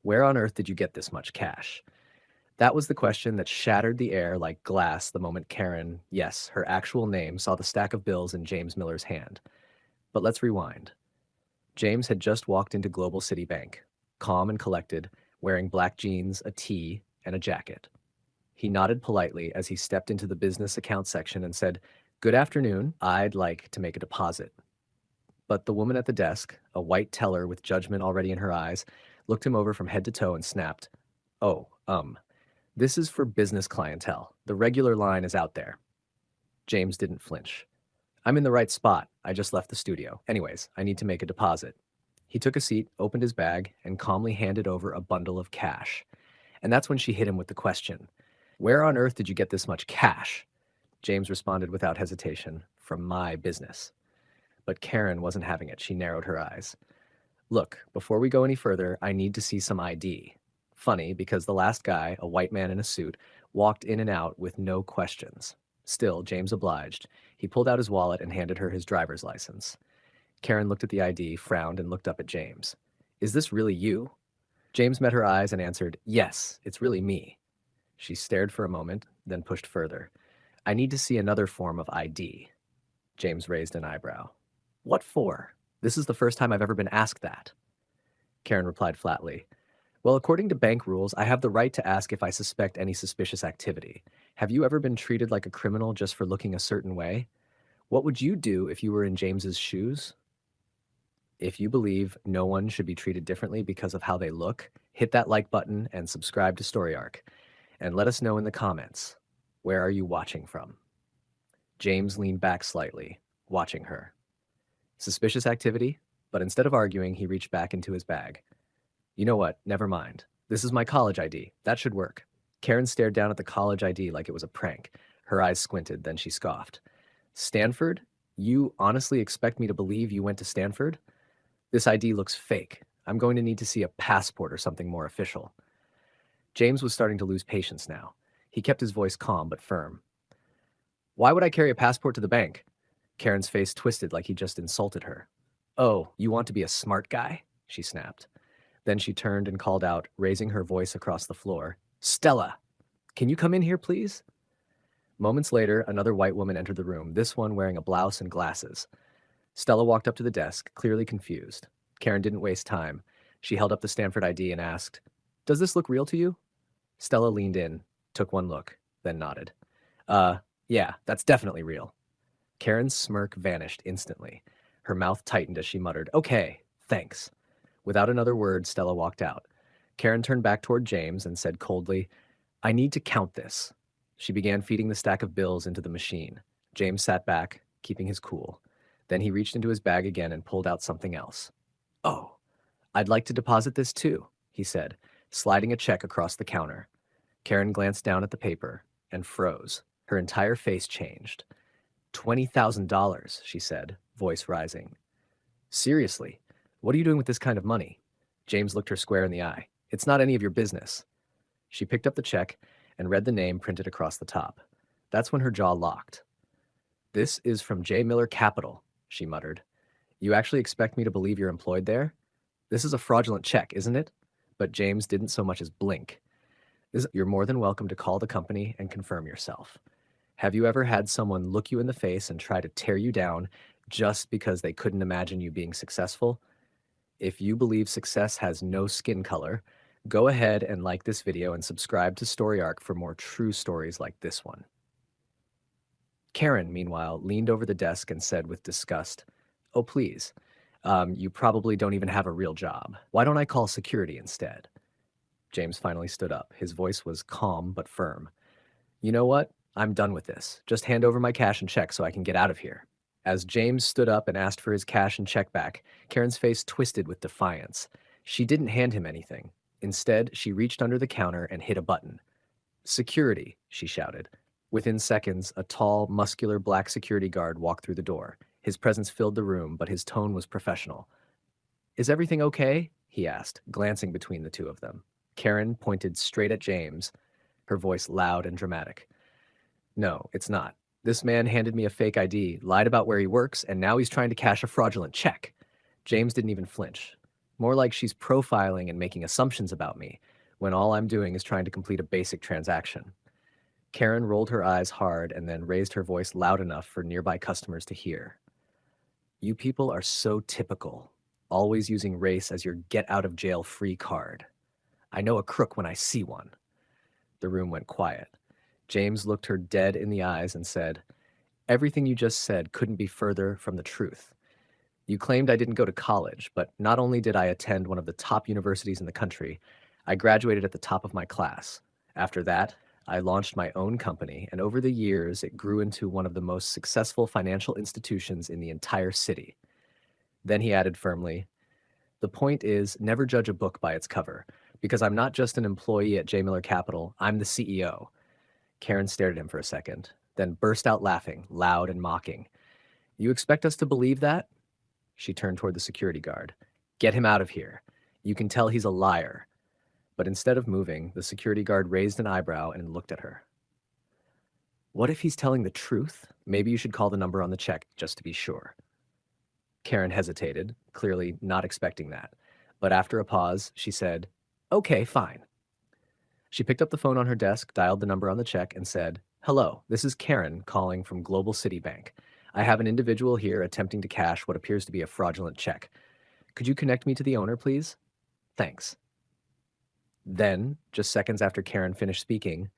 Where on earth did you get this much cash? That was the question that shattered the air like glass the moment Karen, yes, her actual name, saw the stack of bills in James Miller's hand. But let's rewind. James had just walked into Global City Bank, calm and collected, wearing black jeans, a tee, and a jacket. He nodded politely as he stepped into the business account section and said, "Good afternoon. I'd like to make a deposit." But the woman at the desk, a white teller with judgment already in her eyes, looked him over from head to toe and snapped, "Oh, this is for business clientele. The regular line is out there." James didn't flinch. "I'm in the right spot. I just left the studio. Anyways, I need to make a deposit." He took a seat, opened his bag, and calmly handed over a bundle of cash. And that's when she hit him with the question, "Where on earth did you get this much cash?" James responded without hesitation, "From my business." But Karen wasn't having it. She narrowed her eyes. "Look, before we go any further, I need to see some ID." Funny, because the last guy, a white man in a suit, walked in and out with no questions. Still, James obliged. He pulled out his wallet and handed her his driver's license. Karen looked at the ID, frowned, and looked up at James. "Is this really you?" James met her eyes and answered, "Yes, it's really me." She stared for a moment, then pushed further. "I need to see another form of ID." James raised an eyebrow. "What for? This is the first time I've ever been asked that." Karen replied flatly, "Well, according to bank rules, I have the right to ask if I suspect any suspicious activity. Have you ever been treated like a criminal just for looking a certain way? What would you do if you were in James's shoes?" If you believe no one should be treated differently because of how they look, hit that like button and subscribe to Story Arc. And let us know in the comments, where are you watching from? James leaned back slightly, watching her. Suspicious activity, but instead of arguing, he reached back into his bag. "You know what? Never mind. This is my college ID. That should work." Karen stared down at the college ID like it was a prank. Her eyes squinted, then she scoffed. "Stanford? You honestly expect me to believe you went to Stanford? This ID looks fake. I'm going to need to see a passport or something more official." James was starting to lose patience now. He kept his voice calm but firm. "Why would I carry a passport to the bank?" Karen's face twisted like he just insulted her. "Oh, you want to be a smart guy?" she snapped. Then she turned and called out, raising her voice across the floor, "Stella, can you come in here, please?" Moments later, another white woman entered the room, this one wearing a blouse and glasses. Stella walked up to the desk, clearly confused. Karen didn't waste time. She held up the Stanford ID and asked, "Does this look real to you?" Stella leaned in, took one look, then nodded. Yeah, that's definitely real." Karen's smirk vanished instantly. Her mouth tightened as she muttered, "Okay, thanks." Without another word, Stella walked out. Karen turned back toward James and said coldly, "I need to count this." She began feeding the stack of bills into the machine. James sat back, keeping his cool. Then he reached into his bag again and pulled out something else. "Oh, I'd like to deposit this too," he said, sliding a check across the counter. Karen glanced down at the paper and froze. Her entire face changed. $20,000, she said, voice rising. "Seriously, what are you doing with this kind of money?" James looked her square in the eye. "It's not any of your business." She picked up the check and read the name printed across the top. That's when her jaw locked. "This is from J. Miller Capital," she muttered. "You actually expect me to believe you're employed there? This is a fraudulent check, isn't it?" But James didn't so much as blink. You're more than welcome to call the company and confirm yourself. Have you ever had someone look you in the face and try to tear you down just because they couldn't imagine you being successful? If you believe success has no skin color, go ahead and like this video and subscribe to Story Arc for more true stories like this one. Karen, meanwhile, leaned over the desk and said with disgust, "Oh, please. You probably don't even have a real job. Why don't I call security instead?" James finally stood up. His voice was calm but firm. "You know what? I'm done with this. Just hand over my cash and check so I can get out of here." As James stood up and asked for his cash and check back, Karen's face twisted with defiance. She didn't hand him anything. Instead, she reached under the counter and hit a button. "Security," she shouted. Within seconds, a tall, muscular black security guard walked through the door. His presence filled the room, but his tone was professional. "Is everything okay?" he asked, glancing between the two of them. Karen pointed straight at James, her voice loud and dramatic. "No, it's not. This man handed me a fake ID, lied about where he works, and now he's trying to cash a fraudulent check." James didn't even flinch. More like she's profiling and making assumptions about me, when all I'm doing is trying to complete a basic transaction. Karen rolled her eyes hard and then raised her voice loud enough for nearby customers to hear. You people are so typical, always using race as your get out of jail free card. I know a crook when I see one. The room went quiet. James looked her dead in the eyes and said, Everything you just said couldn't be further from the truth. You claimed I didn't go to college, but not only did I attend one of the top universities in the country, I graduated at the top of my class. After that, I launched my own company, and over the years, it grew into one of the most successful financial institutions in the entire city. Then he added firmly, The point is, never judge a book by its cover, because I'm not just an employee at J. Miller Capital, I'm the CEO. Karen stared at him for a second, then burst out laughing, loud and mocking. You expect us to believe that? She turned toward the security guard. Get him out of here. You can tell he's a liar. But instead of moving, the security guard raised an eyebrow and looked at her. What if he's telling the truth? Maybe you should call the number on the check just to be sure. Karen hesitated, clearly not expecting that. But after a pause, she said, Okay, fine. She picked up the phone on her desk, dialed the number on the check, and said, Hello, this is Karen calling from Global City Bank. I have an individual here attempting to cash what appears to be a fraudulent check. Could you connect me to the owner, please? Thanks. Then, just seconds after Karen finished speaking,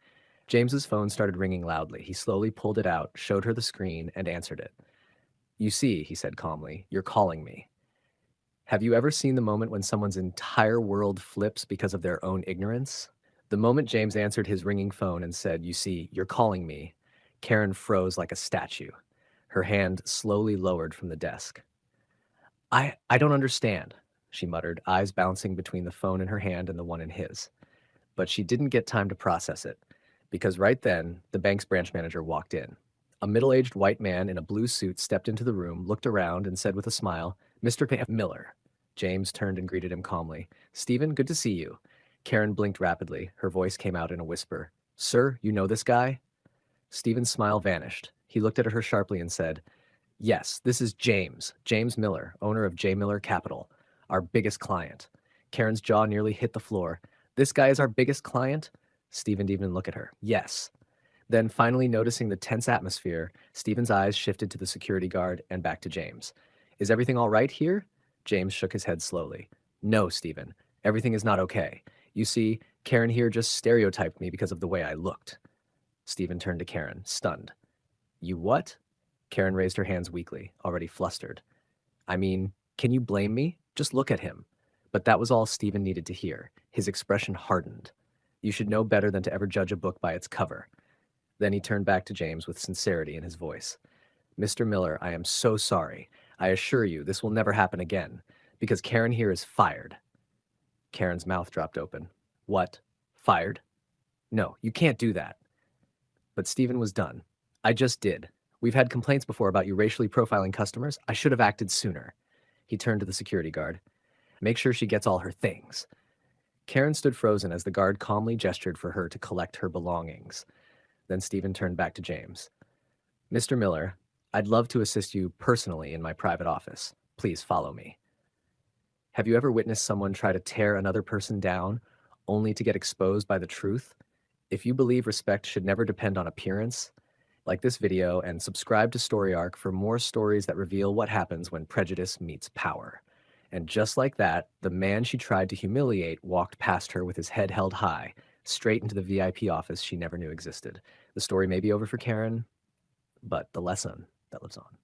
James's phone started ringing loudly. He slowly pulled it out, showed her the screen, and answered it. You see, he said calmly, you're calling me. Have you ever seen the moment when someone's entire world flips because of their own ignorance? The moment James answered his ringing phone and said, You see, you're calling me, Karen froze like a statue. Her hand slowly lowered from the desk. I don't understand, she muttered, eyes bouncing between the phone in her hand and the one in his. But she didn't get time to process it, because right then, the bank's branch manager walked in. A middle-aged white man in a blue suit stepped into the room, looked around, and said with a smile, Mr. Miller. James turned and greeted him calmly. Stephen, good to see you. Karen blinked rapidly. Her voice came out in a whisper. Sir, you know this guy? Stephen's smile vanished. He looked at her sharply and said, Yes, this is James Miller, owner of J. Miller Capital, our biggest client. Karen's jaw nearly hit the floor. This guy is our biggest client? Stephen didn't even look at her. Yes. Then, finally noticing the tense atmosphere, Stephen's eyes shifted to the security guard and back to James. Is everything all right here? James shook his head slowly. No, Stephen. Everything is not okay. You see, Karen here just stereotyped me because of the way I looked. Stephen turned to Karen, stunned. You what? Karen raised her hands weakly, already flustered. I mean, can you blame me? Just look at him. But that was all Stephen needed to hear. His expression hardened. You should know better than to ever judge a book by its cover. Then he turned back to James with sincerity in his voice. Mr. Miller, I am so sorry. I assure you this will never happen again, because Karen here is fired. Karen's mouth dropped open. What? Fired? No, you can't do that. But Stephen was done. I just did. We've had complaints before about you racially profiling customers. I should have acted sooner. He turned to the security guard. Make sure she gets all her things. Karen stood frozen as the guard calmly gestured for her to collect her belongings. Then Stephen turned back to James. Mr. Miller, I'd love to assist you personally in my private office. Please follow me. Have you ever witnessed someone try to tear another person down only to get exposed by the truth? If you believe respect should never depend on appearance, like this video and subscribe to Story Arc for more stories that reveal what happens when prejudice meets power. And just like that, the man she tried to humiliate walked past her with his head held high, straight into the VIP office she never knew existed. The story may be over for Karen, but the lesson that lives on.